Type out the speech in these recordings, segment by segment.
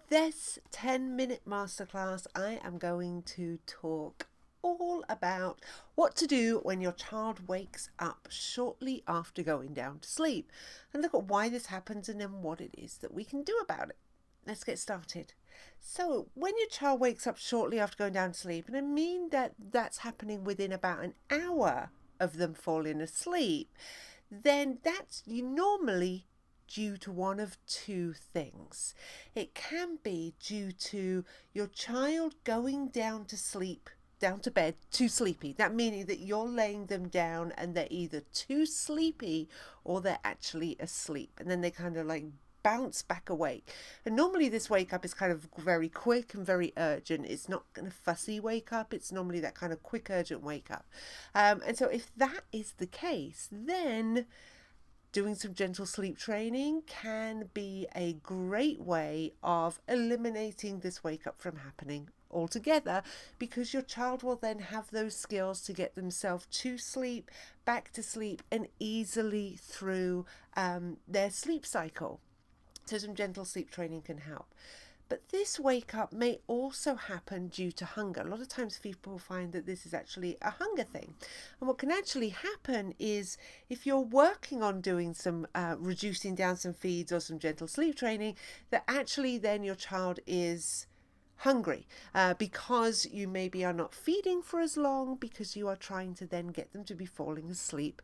this 10-minute masterclass, I am going to talk all about what to do when your child wakes up shortly after going down to sleep, and look at why this happens and then what it is that we can do about it. Let's get started. So when your child wakes up shortly after going down to sleep, and I mean that that's happening within about an hour of them falling asleep, then that's normally due to one of two things. It can be due to your child going down to sleep, down to bed, too sleepy. That meaning that you're laying them down and they're either too sleepy or they're actually asleep. And then they kind of like bounce back awake. And normally this wake up is kind of very quick and very urgent. It's not going to fussy wake up. It's normally that kind of quick, urgent wake up. And so if that is the case, then doing some gentle sleep training can be a great way of eliminating this wake up from happening altogether, because your child will then have those skills to get themselves to sleep, back to sleep, and easily through their sleep cycle. So some gentle sleep training can help. But this wake up may also happen due to hunger. A lot of times people find that this is actually a hunger thing. And what can actually happen is if you're working on doing some reducing down some feeds or some gentle sleep training, that actually then your child is hungry because you maybe are not feeding for as long, because you are trying to then get them to be falling asleep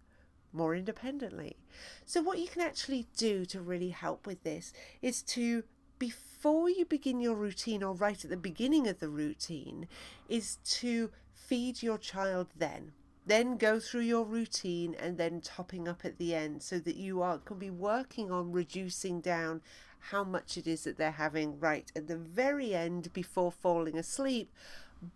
more independently. So what you can actually do to really help with this is to, before you begin your routine, or right at the beginning of the routine, is to feed your child then go through your routine and then topping up at the end, so that you can be working on reducing down how much it is that they're having right at the very end before falling asleep,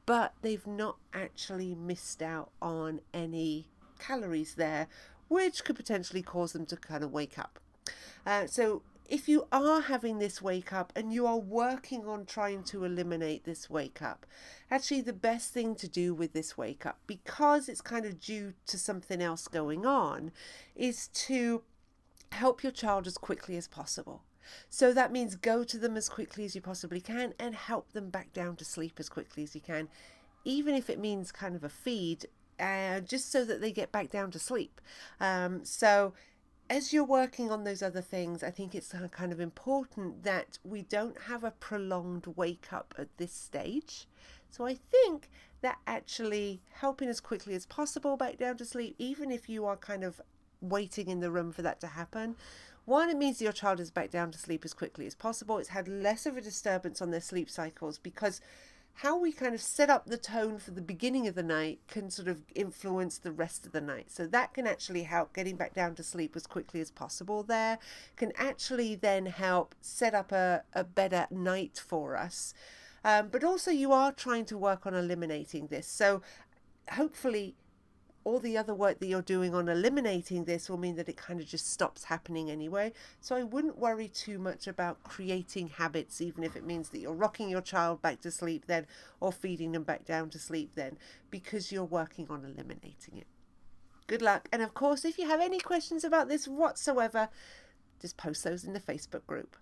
but they've not actually missed out on any calories there, which could potentially cause them to kind of wake up. So if you are having this wake up and you are working on trying to eliminate this wake up, actually the best thing to do with this wake up, because it's kind of due to something else going on, is to help your child as quickly as possible. So that means go to them as quickly as you possibly can and help them back down to sleep as quickly as you can, even if it means kind of a feed, just so that they get back down to sleep. So as you're working on those other things, I think it's kind of important that we don't have a prolonged wake up at this stage. So I think that actually helping as quickly as possible back down to sleep, even if you are kind of waiting in the room for that to happen, one, it means your child is back down to sleep as quickly as possible. It's had less of a disturbance on their sleep cycles, because how we kind of set up the tone for the beginning of the night can sort of influence the rest of the night. So that can actually help getting back down to sleep as quickly as possible there, can actually then help set up a better night for us. But also you are trying to work on eliminating this. So hopefully all the other work that you're doing on eliminating this will mean that it kind of just stops happening anyway. So I wouldn't worry too much about creating habits, even if it means that you're rocking your child back to sleep then, or feeding them back down to sleep then, because you're working on eliminating it. Good luck. And of course, if you have any questions about this whatsoever, just post those in the Facebook group.